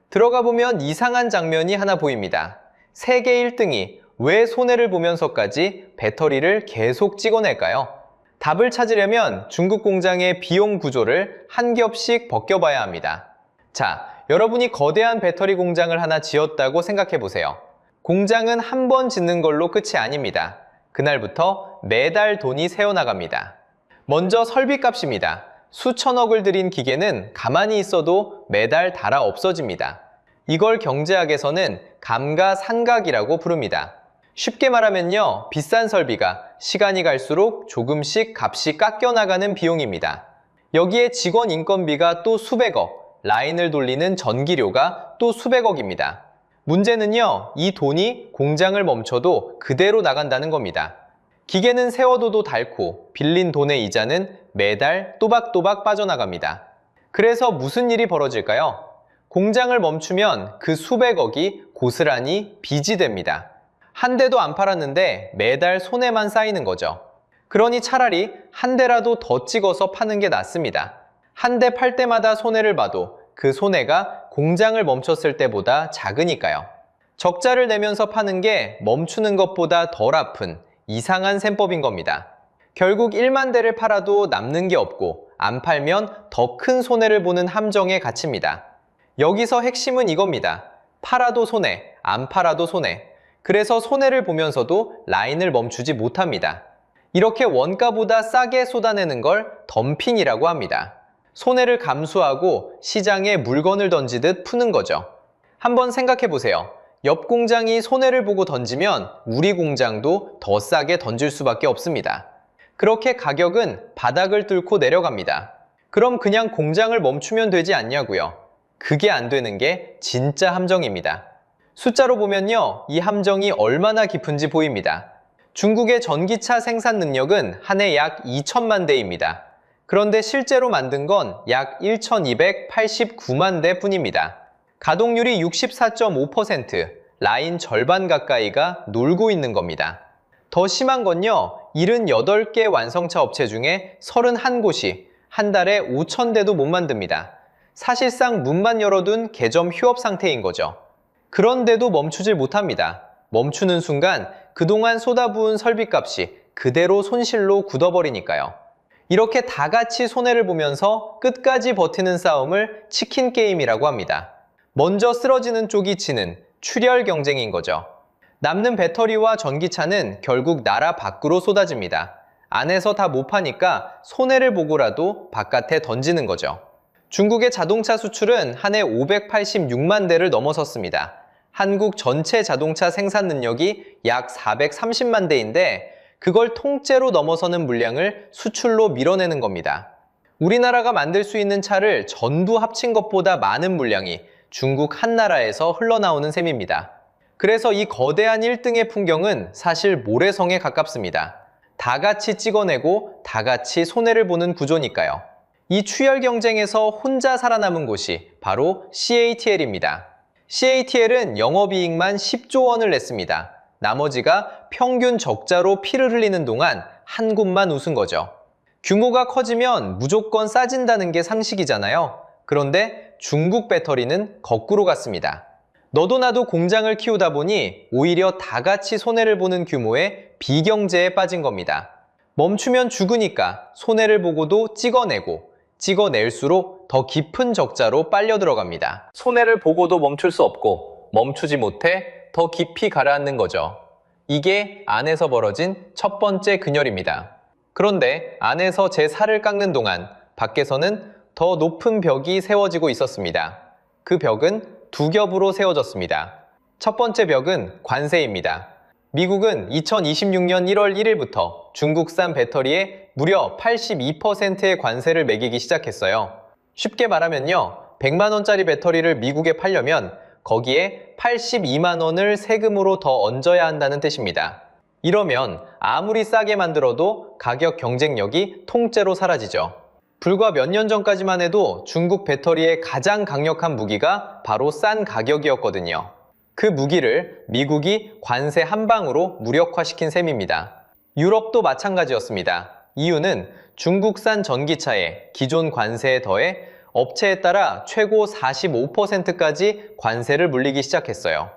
들어가 보면 이상한 장면이 하나 보입니다. 세계 1등이 왜 손해를 보면서까지 배터리를 계속 찍어낼까요? 답을 찾으려면 중국 공장의 비용 구조를 한 겹씩 벗겨봐야 합니다. 자, 여러분이 거대한 배터리 공장을 하나 지었다고 생각해 보세요. 공장은 한 번 짓는 걸로 끝이 아닙니다. 그날부터 매달 돈이 새어나갑니다. 먼저 설비값입니다. 수천억을 들인 기계는 가만히 있어도 매달 닳아 없어집니다. 이걸 경제학에서는 감가상각이라고 부릅니다. 쉽게 말하면요, 비싼 설비가 시간이 갈수록 조금씩 값이 깎여나가는 비용입니다. 여기에 직원 인건비가 또 수백억, 라인을 돌리는 전기료가 또 수백억입니다. 문제는요, 이 돈이 공장을 멈춰도 그대로 나간다는 겁니다. 기계는 세워둬도 닳고 빌린 돈의 이자는 매달 또박또박 빠져나갑니다. 그래서 무슨 일이 벌어질까요? 공장을 멈추면 그 수백억이 고스란히 빚이 됩니다. 한 대도 안 팔았는데 매달 손해만 쌓이는 거죠. 그러니 차라리 한 대라도 더 찍어서 파는 게 낫습니다. 한 대 팔 때마다 손해를 봐도 그 손해가 공장을 멈췄을 때보다 작으니까요. 적자를 내면서 파는 게 멈추는 것보다 덜 아픈 이상한 셈법인 겁니다. 결국 1만 대를 팔아도 남는 게 없고 안 팔면 더 큰 손해를 보는 함정에 갇힙니다. 여기서 핵심은 이겁니다. 팔아도 손해, 안 팔아도 손해. 그래서 손해를 보면서도 라인을 멈추지 못합니다. 이렇게 원가보다 싸게 쏟아내는 걸 덤핑이라고 합니다. 손해를 감수하고 시장에 물건을 던지듯 푸는 거죠. 한번 생각해 보세요. 옆 공장이 손해를 보고 던지면 우리 공장도 더 싸게 던질 수밖에 없습니다. 그렇게 가격은 바닥을 뚫고 내려갑니다. 그럼 그냥 공장을 멈추면 되지 않냐고요? 그게 안 되는 게 진짜 함정입니다. 숫자로 보면요, 이 함정이 얼마나 깊은지 보입니다. 중국의 전기차 생산 능력은 한 해 약 2천만 대입니다. 그런데 실제로 만든 건 약 1,289만 대 뿐입니다. 가동률이 64.5%, 라인 절반 가까이가 놀고 있는 겁니다. 더 심한 건요, 78개 완성차 업체 중에 31곳이 한 달에 5,000대도 못 만듭니다. 사실상 문만 열어둔 개점 휴업 상태인 거죠. 그런데도 멈추질 못합니다. 멈추는 순간 그동안 쏟아부은 설비값이 그대로 손실로 굳어버리니까요. 이렇게 다 같이 손해를 보면서 끝까지 버티는 싸움을 치킨 게임이라고 합니다. 먼저 쓰러지는 쪽이 지는 출혈 경쟁인 거죠. 남는 배터리와 전기차는 결국 나라 밖으로 쏟아집니다. 안에서 다 못 파니까 손해를 보고라도 바깥에 던지는 거죠. 중국의 자동차 수출은 한 해 586만 대를 넘어섰습니다. 한국 전체 자동차 생산 능력이 약 430만 대인데 그걸 통째로 넘어서는 물량을 수출로 밀어내는 겁니다. 우리나라가 만들 수 있는 차를 전부 합친 것보다 많은 물량이 중국 한 나라에서 흘러나오는 셈입니다. 그래서 이 거대한 1등의 풍경은 사실 모래성에 가깝습니다. 다 같이 찍어내고 다 같이 손해를 보는 구조니까요. 이 추열 경쟁에서 혼자 살아남은 곳이 바로 CATL입니다. CATL은 영업이익만 10조 원을 냈습니다. 나머지가 평균 적자로 피를 흘리는 동안 한 곳만 웃은 거죠. 규모가 커지면 무조건 싸진다는 게 상식이잖아요. 그런데 중국 배터리는 거꾸로 갔습니다. 너도 나도 공장을 키우다 보니 오히려 다 같이 손해를 보는 규모의 비경제에 빠진 겁니다. 멈추면 죽으니까 손해를 보고도 찍어내고 찍어낼수록 더 깊은 적자로 빨려 들어갑니다. 손해를 보고도 멈출 수 없고 멈추지 못해 더 깊이 가라앉는 거죠. 이게 안에서 벌어진 첫 번째 근열입니다. 그런데 안에서 제 살을 깎는 동안 밖에서는 더 높은 벽이 세워지고 있었습니다. 그 벽은 두 겹으로 세워졌습니다. 첫 번째 벽은 관세입니다. 미국은 2026년 1월 1일부터 중국산 배터리에 무려 82%의 관세를 매기기 시작했어요. 쉽게 말하면요, 100만 원짜리 배터리를 미국에 팔려면 거기에 82만 원을 세금으로 더 얹어야 한다는 뜻입니다. 이러면 아무리 싸게 만들어도 가격 경쟁력이 통째로 사라지죠. 불과 몇 년 전까지만 해도 중국 배터리의 가장 강력한 무기가 바로 싼 가격이었거든요. 그 무기를 미국이 관세 한 방으로 무력화시킨 셈입니다. 유럽도 마찬가지였습니다. 이유는 중국산 전기차에 기존 관세에 더해 업체에 따라 최고 45%까지 관세를 물리기 시작했어요.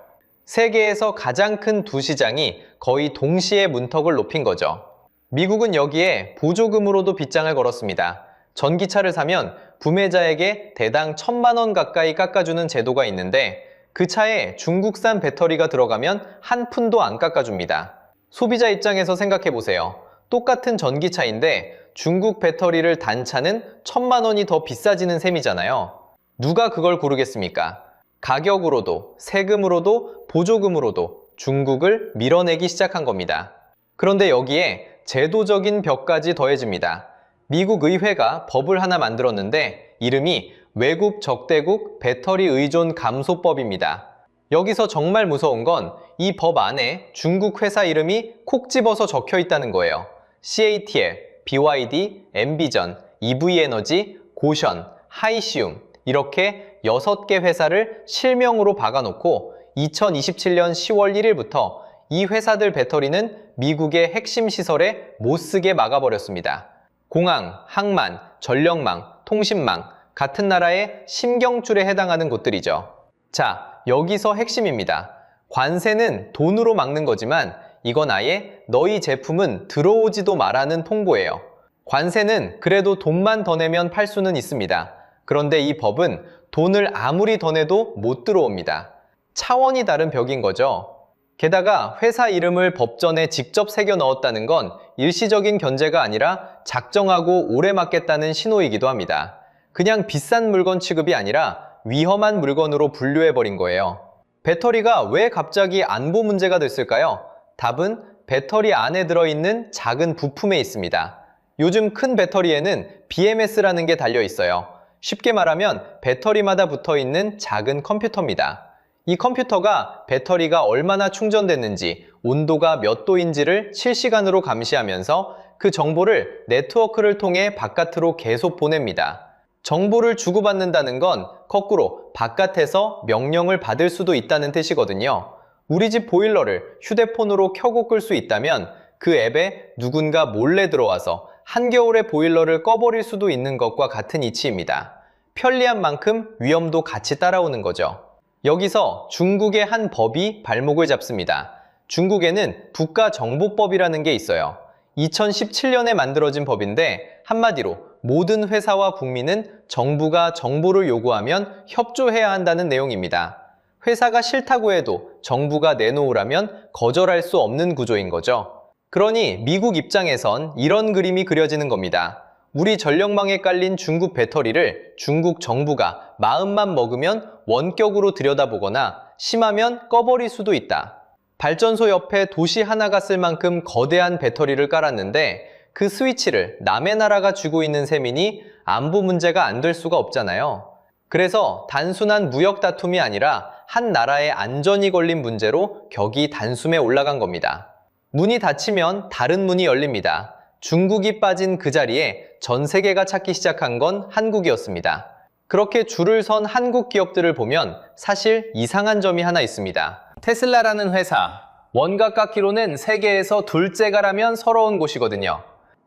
세계에서 가장 큰 두 시장이 거의 동시에 문턱을 높인 거죠. 미국은 여기에 보조금으로도 빗장을 걸었습니다. 전기차를 사면 구매자에게 대당 1,000만 원 가까이 깎아주는 제도가 있는데 그 차에 중국산 배터리가 들어가면 한 푼도 안 깎아줍니다. 소비자 입장에서 생각해보세요. 똑같은 전기차인데 중국 배터리를 단 차는 1,000만 원이 더 비싸지는 셈이잖아요. 누가 그걸 고르겠습니까? 가격으로도 세금으로도 보조금으로도 중국을 밀어내기 시작한 겁니다. 그런데 여기에 제도적인 벽까지 더해집니다. 미국 의회가 법을 하나 만들었는데 이름이 외국 적대국 배터리 의존 감소법입니다. 여기서 정말 무서운 건 이 법 안에 중국 회사 이름이 콕 집어서 적혀 있다는 거예요. CATL, BYD, 엠비전, EV에너지, 고션, 하이시움 이렇게 6개 회사를 실명으로 박아놓고 2027년 10월 1일부터 이 회사들 배터리는 미국의 핵심 시설에 못 쓰게 막아버렸습니다. 공항, 항만, 전력망, 통신망 같은 나라의 심경줄에 해당하는 곳들이죠. 자, 여기서 핵심입니다. 관세는 돈으로 막는 거지만 이건 아예 너희 제품은 들어오지도 마라는 통보예요. 관세는 그래도 돈만 더 내면 팔 수는 있습니다. 그런데 이 법은 돈을 아무리 더 내도 못 들어옵니다. 차원이 다른 벽인 거죠. 게다가 회사 이름을 법전에 직접 새겨 넣었다는 건 일시적인 견제가 아니라 작정하고 오래 막겠다는 신호이기도 합니다. 그냥 비싼 물건 취급이 아니라 위험한 물건으로 분류해버린 거예요. 배터리가 왜 갑자기 안보 문제가 됐을까요? 답은 배터리 안에 들어있는 작은 부품에 있습니다. 요즘 큰 배터리에는 BMS라는 게 달려 있어요. 쉽게 말하면 배터리마다 붙어 있는 작은 컴퓨터입니다. 이 컴퓨터가 배터리가 얼마나 충전됐는지, 온도가 몇 도인지를 실시간으로 감시하면서 그 정보를 네트워크를 통해 바깥으로 계속 보냅니다. 정보를 주고받는다는 건 거꾸로 바깥에서 명령을 받을 수도 있다는 뜻이거든요. 우리 집 보일러를 휴대폰으로 켜고 끌 수 있다면 그 앱에 누군가 몰래 들어와서 한겨울에 보일러를 꺼버릴 수도 있는 것과 같은 이치입니다. 편리한 만큼 위험도 같이 따라오는 거죠. 여기서 중국의 한 법이 발목을 잡습니다. 중국에는 국가정보법이라는 게 있어요. 2017년에 만들어진 법인데 한마디로 모든 회사와 국민은 정부가 정보를 요구하면 협조해야 한다는 내용입니다. 회사가 싫다고 해도 정부가 내놓으라면 거절할 수 없는 구조인 거죠. 그러니 미국 입장에선 이런 그림이 그려지는 겁니다. 우리 전력망에 깔린 중국 배터리를 중국 정부가 마음만 먹으면 원격으로 들여다보거나 심하면 꺼버릴 수도 있다. 발전소 옆에 도시 하나가 쓸 만큼 거대한 배터리를 깔았는데 그 스위치를 남의 나라가 쥐고 있는 셈이니 안보 문제가 안 될 수가 없잖아요. 그래서 단순한 무역 다툼이 아니라 한 나라의 안전이 걸린 문제로 격이 단숨에 올라간 겁니다. 문이 닫히면 다른 문이 열립니다. 중국이 빠진 그 자리에 전 세계가 찾기 시작한 건 한국이었습니다. 그렇게 줄을 선 한국 기업들을 보면 사실 이상한 점이 하나 있습니다. 테슬라라는 회사, 원가 깎기로는 세계에서 둘째가라면 서러운 곳이거든요.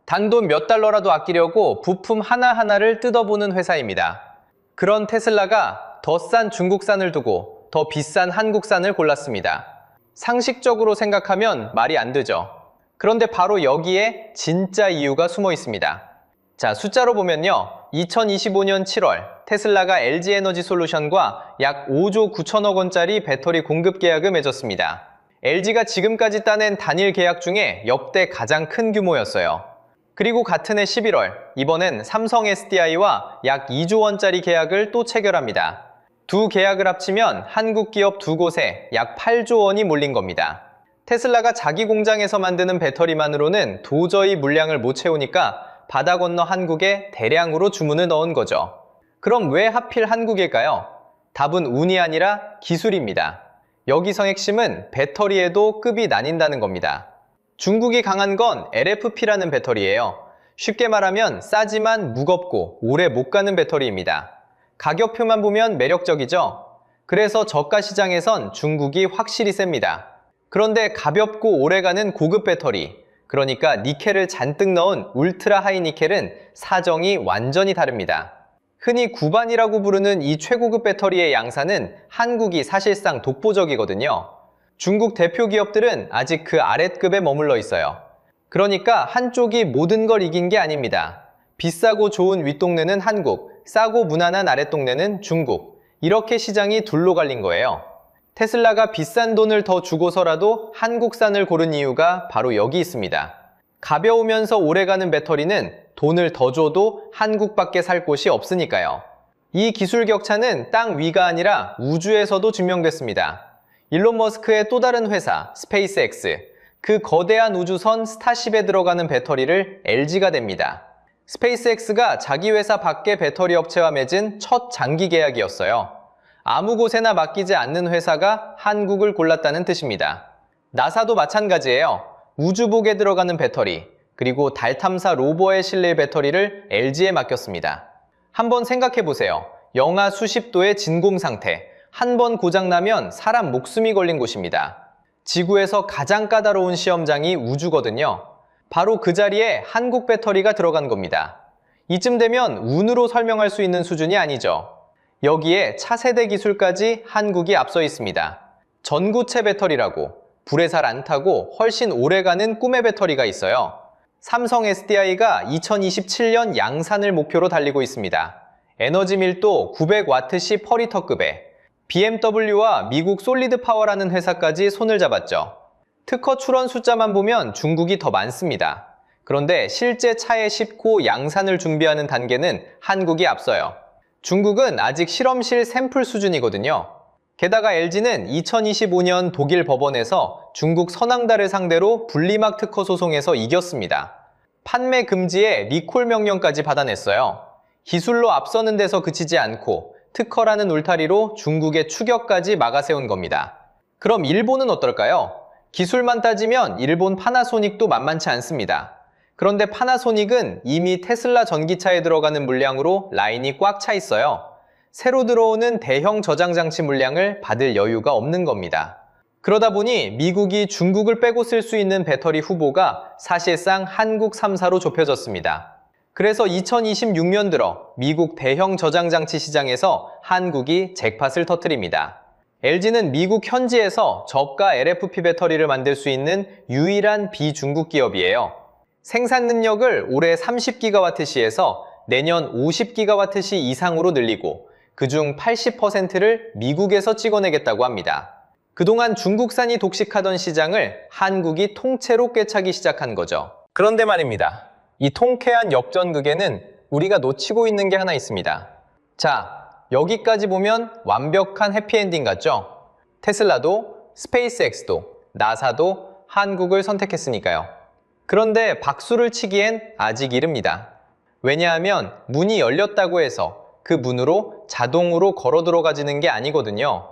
단돈 몇 달러라도 아끼려고 부품 하나하나를 뜯어보는 회사입니다. 그런 테슬라가 더 싼 중국산을 두고 더 비싼 한국산을 골랐습니다. 상식적으로 생각하면 말이 안 되죠. 그런데 바로 여기에 진짜 이유가 숨어 있습니다. 자, 숫자로 보면요. 2025년 7월 테슬라가 LG에너지솔루션과 약 5조 9천억 원짜리 배터리 공급 계약을 맺었습니다. LG가 지금까지 따낸 단일 계약 중에 역대 가장 큰 규모였어요. 그리고 같은 해 11월, 이번엔 삼성 SDI와 약 2조 원짜리 계약을 또 체결합니다. 두 계약을 합치면 한국 기업 두 곳에 약 8조 원이 몰린 겁니다. 테슬라가 자기 공장에서 만드는 배터리만으로는 도저히 물량을 못 채우니까 바다 건너 한국에 대량으로 주문을 넣은 거죠. 그럼 왜 하필 한국일까요? 답은 운이 아니라 기술입니다. 여기서 핵심은 배터리에도 급이 나뉜다는 겁니다. 중국이 강한 건 LFP라는 배터리예요. 쉽게 말하면 싸지만 무겁고 오래 못 가는 배터리입니다. 가격표만 보면 매력적이죠? 그래서 저가 시장에선 중국이 확실히 셉니다. 그런데 가볍고 오래가는 고급 배터리, 그러니까 니켈을 잔뜩 넣은 울트라 하이 니켈은 사정이 완전히 다릅니다. 흔히 구반이라고 부르는 이 최고급 배터리의 양산은 한국이 사실상 독보적이거든요. 중국 대표 기업들은 아직 그 아랫급에 머물러 있어요. 그러니까 한쪽이 모든 걸 이긴 게 아닙니다. 비싸고 좋은 윗동네는 한국, 싸고 무난한 아랫동네는 중국. 이렇게 시장이 둘로 갈린 거예요. 테슬라가 비싼 돈을 더 주고서라도 한국산을 고른 이유가 바로 여기 있습니다. 가벼우면서 오래가는 배터리는 돈을 더 줘도 한국밖에 살 곳이 없으니까요. 이 기술 격차는 땅 위가 아니라 우주에서도 증명됐습니다. 일론 머스크의 또 다른 회사 스페이스X, 그 거대한 우주선 스타쉽에 들어가는 배터리를 LG가 댑니다. 스페이스X가 자기 회사 밖의 배터리 업체와 맺은 첫 장기 계약이었어요. 아무 곳에나 맡기지 않는 회사가 한국을 골랐다는 뜻입니다. 나사도 마찬가지예요. 우주복에 들어가는 배터리, 그리고 달 탐사 로버에 실릴 배터리를 LG에 맡겼습니다. 한번 생각해보세요. 영하 수십 도의 진공 상태, 한 번 고장나면 사람 목숨이 걸린 곳입니다. 지구에서 가장 까다로운 시험장이 우주거든요. 바로 그 자리에 한국 배터리가 들어간 겁니다. 이쯤 되면 운으로 설명할 수 있는 수준이 아니죠. 여기에 차세대 기술까지 한국이 앞서 있습니다. 전구체 배터리라고 불에 잘 안 타고 훨씬 오래가는 꿈의 배터리가 있어요. 삼성 SDI가 2027년 양산을 목표로 달리고 있습니다. 에너지 밀도 900와트시 퍼리터급에 BMW와 미국 솔리드 파워라는 회사까지 손을 잡았죠. 특허 출원 숫자만 보면 중국이 더 많습니다. 그런데 실제 차에 싣고 양산을 준비하는 단계는 한국이 앞서요. 중국은 아직 실험실 샘플 수준이거든요. 게다가 LG는 2025년 독일 법원에서 중국 선항달을 상대로 분리막 특허 소송에서 이겼습니다. 판매 금지에 리콜 명령까지 받아냈어요. 기술로 앞서는 데서 그치지 않고 특허라는 울타리로 중국의 추격까지 막아세운 겁니다. 그럼 일본은 어떨까요? 기술만 따지면 일본 파나소닉도 만만치 않습니다. 그런데 파나소닉은 이미 테슬라 전기차에 들어가는 물량으로 라인이 꽉 차 있어요. 새로 들어오는 대형 저장장치 물량을 받을 여유가 없는 겁니다. 그러다 보니 미국이 중국을 빼고 쓸 수 있는 배터리 후보가 사실상 한국 3사로 좁혀졌습니다. 그래서 2026년 들어 미국 대형 저장장치 시장에서 한국이 잭팟을 터뜨립니다. LG는 미국 현지에서 저가 LFP 배터리를 만들 수 있는 유일한 비중국 기업이에요. 생산 능력을 올해 30GW시에서 내년 50GW시 이상으로 늘리고 그중 80%를 미국에서 찍어내겠다고 합니다. 그동안 중국산이 독식하던 시장을 한국이 통째로 꿰차기 시작한 거죠. 그런데 말입니다. 이 통쾌한 역전극에는 우리가 놓치고 있는 게 하나 있습니다. 자, 여기까지 보면 완벽한 해피엔딩 같죠? 테슬라도, 스페이스X도, 나사도 한국을 선택했으니까요. 그런데 박수를 치기엔 아직 이릅니다. 왜냐하면 문이 열렸다고 해서 그 문으로 자동으로 걸어 들어가지는 게 아니거든요.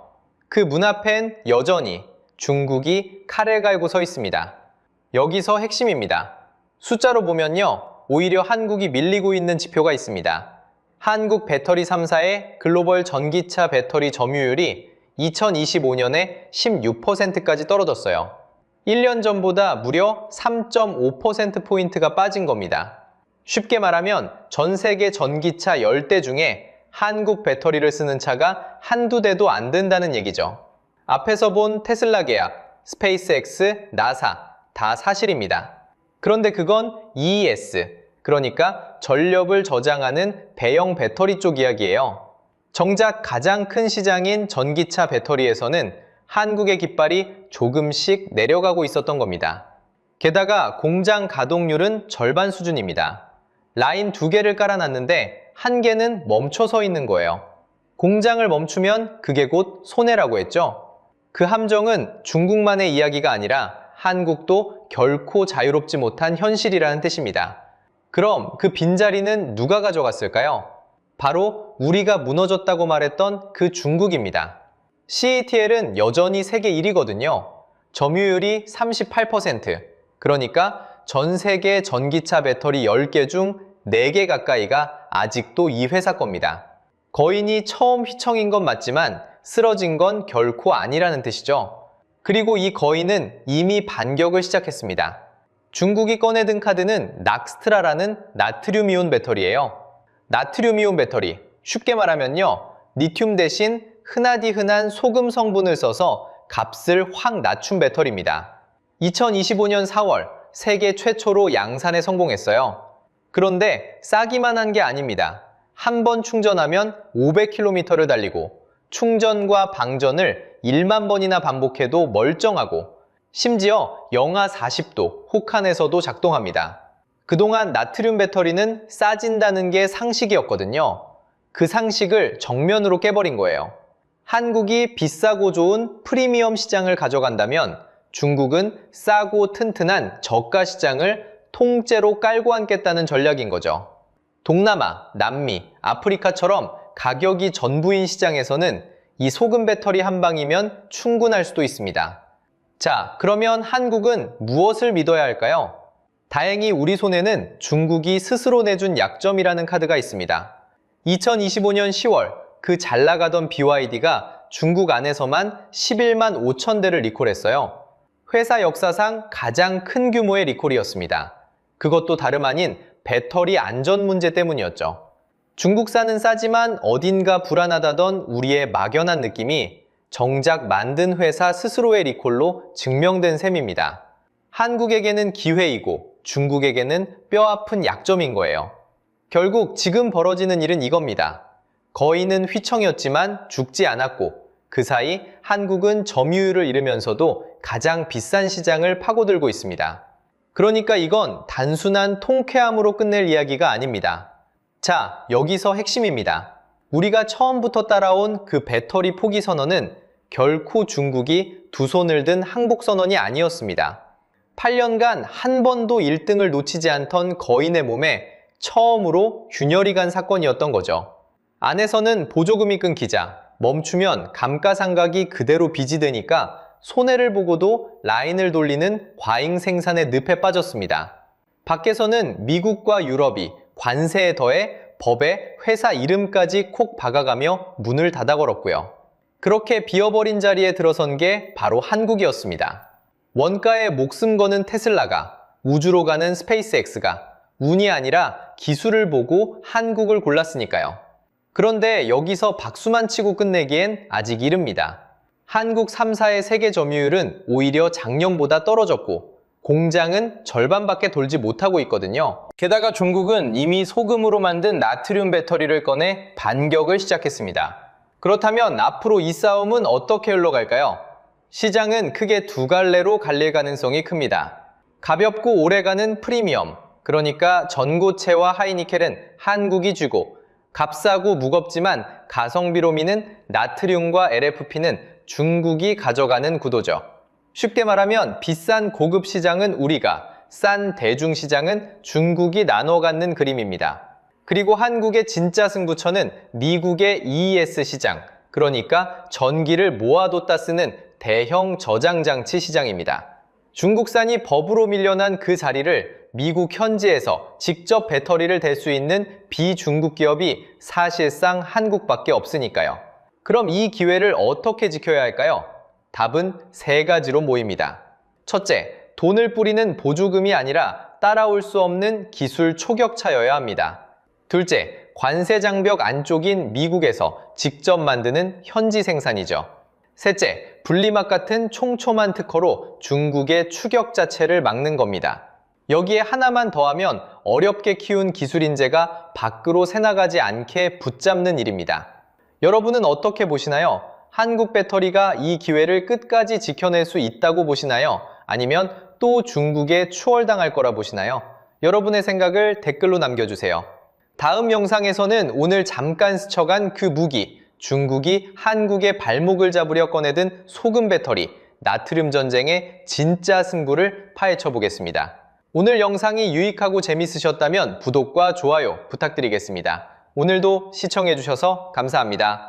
그 문 앞엔 여전히 중국이 칼을 갈고 서 있습니다. 여기서 핵심입니다. 숫자로 보면요, 오히려 한국이 밀리고 있는 지표가 있습니다. 한국 배터리 3사의 글로벌 전기차 배터리 점유율이 2025년에 16%까지 떨어졌어요. 1년 전보다 무려 3.5%포인트가 빠진 겁니다. 쉽게 말하면 전 세계 전기차 10대 중에 한국 배터리를 쓰는 차가 한두 대도 안 된다는 얘기죠. 앞에서 본 테슬라 계약, 스페이스X, 나사 다 사실입니다. 그런데 그건 EES, 그러니까 전력을 저장하는 배형 배터리 쪽 이야기예요. 정작 가장 큰 시장인 전기차 배터리에서는 한국의 깃발이 조금씩 내려가고 있었던 겁니다. 게다가 공장 가동률은 절반 수준입니다. 라인 2개를 깔아놨는데 1개는 멈춰 서 있는 거예요. 공장을 멈추면 그게 곧 손해라고 했죠. 그 함정은 중국만의 이야기가 아니라 한국도 결코 자유롭지 못한 현실이라는 뜻입니다. 그럼 그 빈자리는 누가 가져갔을까요? 바로 우리가 무너졌다고 말했던 그 중국입니다. CATL은 여전히 세계 1위거든요. 점유율이 38%, 그러니까 전 세계 전기차 배터리 10개 중 4개 가까이가 아직도 이 회사 겁니다. 거인이 처음 휘청인 건 맞지만 쓰러진 건 결코 아니라는 뜻이죠. 그리고 이 거인은 이미 반격을 시작했습니다. 중국이 꺼내든 카드는 낙스트라라는 나트륨이온 배터리예요. 나트륨이온 배터리, 쉽게 말하면요, 리튬 대신 흔하디 흔한 소금 성분을 써서 값을 확 낮춘 배터리입니다. 2025년 4월 세계 최초로 양산에 성공했어요. 그런데 싸기만 한 게 아닙니다. 한 번 충전하면 500km를 달리고 충전과 방전을 1만 번이나 반복해도 멀쩡하고 심지어 영하 40도 혹한에서도 작동합니다. 그동안 나트륨 배터리는 싸진다는 게 상식이었거든요. 그 상식을 정면으로 깨버린 거예요. 한국이 비싸고 좋은 프리미엄 시장을 가져간다면 중국은 싸고 튼튼한 저가 시장을 통째로 깔고 앉겠다는 전략인 거죠. 동남아, 남미, 아프리카처럼 가격이 전부인 시장에서는 이 소금 배터리 한 방이면 충분할 수도 있습니다. 자, 그러면 한국은 무엇을 믿어야 할까요? 다행히 우리 손에는 중국이 스스로 내준 약점이라는 카드가 있습니다. 2025년 10월 그 잘 나가던 BYD가 중국 안에서만 11만 5천 대를 리콜했어요. 회사 역사상 가장 큰 규모의 리콜이었습니다. 그것도 다름 아닌 배터리 안전 문제 때문이었죠. 중국산은 싸지만 어딘가 불안하다던 우리의 막연한 느낌이 정작 만든 회사 스스로의 리콜로 증명된 셈입니다. 한국에게는 기회이고 중국에게는 뼈아픈 약점인 거예요. 결국 지금 벌어지는 일은 이겁니다. 거인은 휘청이었지만 죽지 않았고 그 사이 한국은 점유율을 잃으면서도 가장 비싼 시장을 파고들고 있습니다. 그러니까 이건 단순한 통쾌함으로 끝낼 이야기가 아닙니다. 자, 여기서 핵심입니다. 우리가 처음부터 따라온 그 배터리 포기 선언은 결코 중국이 두 손을 든 항복선언이 아니었습니다. 8년간 한 번도 1등을 놓치지 않던 거인의 몸에 처음으로 균열이 간 사건이었던 거죠. 안에서는 보조금이 끊기자 멈추면 감가상각이 그대로 빚이 되니까 손해를 보고도 라인을 돌리는 과잉 생산의 늪에 빠졌습니다. 밖에서는 미국과 유럽이 관세에 더해 법에 회사 이름까지 콕 박아가며 문을 닫아 걸었고요. 그렇게 비어버린 자리에 들어선 게 바로 한국이었습니다. 원가에 목숨 거는 테슬라가, 우주로 가는 스페이스X가 운이 아니라 기술을 보고 한국을 골랐으니까요. 그런데 여기서 박수만 치고 끝내기엔 아직 이릅니다. 한국 3사의 세계 점유율은 오히려 작년보다 떨어졌고 공장은 절반밖에 돌지 못하고 있거든요. 게다가 중국은 이미 소금으로 만든 나트륨 배터리를 꺼내 반격을 시작했습니다. 그렇다면 앞으로 이 싸움은 어떻게 흘러갈까요? 시장은 크게 두 갈래로 갈릴 가능성이 큽니다. 가볍고 오래가는 프리미엄, 그러니까 전고체와 하이니켈은 한국이 쥐고 값싸고 무겁지만 가성비로 미는 나트륨과 LFP는 중국이 가져가는 구도죠. 쉽게 말하면 비싼 고급 시장은 우리가, 싼 대중 시장은 중국이 나눠 갖는 그림입니다. 그리고 한국의 진짜 승부처는 미국의 EES 시장, 그러니까 전기를 모아뒀다 쓰는 대형 저장장치 시장입니다. 중국산이 법으로 밀려난 그 자리를 미국 현지에서 직접 배터리를 댈 수 있는 비중국 기업이 사실상 한국밖에 없으니까요. 그럼 이 기회를 어떻게 지켜야 할까요? 답은 세 가지로 모입니다. 첫째, 돈을 뿌리는 보조금이 아니라 따라올 수 없는 기술 초격차여야 합니다. 둘째, 관세 장벽 안쪽인 미국에서 직접 만드는 현지 생산이죠. 셋째, 분리막 같은 촘촘한 특허로 중국의 추격 자체를 막는 겁니다. 여기에 하나만 더하면 어렵게 키운 기술 인재가 밖으로 새나가지 않게 붙잡는 일입니다. 여러분은 어떻게 보시나요? 한국 배터리가 이 기회를 끝까지 지켜낼 수 있다고 보시나요? 아니면 또 중국에 추월당할 거라 보시나요? 여러분의 생각을 댓글로 남겨주세요. 다음 영상에서는 오늘 잠깐 스쳐간 그 무기, 중국이 한국의 발목을 잡으려 꺼내든 소금 배터리, 나트륨 전쟁의 진짜 승부를 파헤쳐 보겠습니다. 오늘 영상이 유익하고 재밌으셨다면 구독과 좋아요 부탁드리겠습니다. 오늘도 시청해주셔서 감사합니다.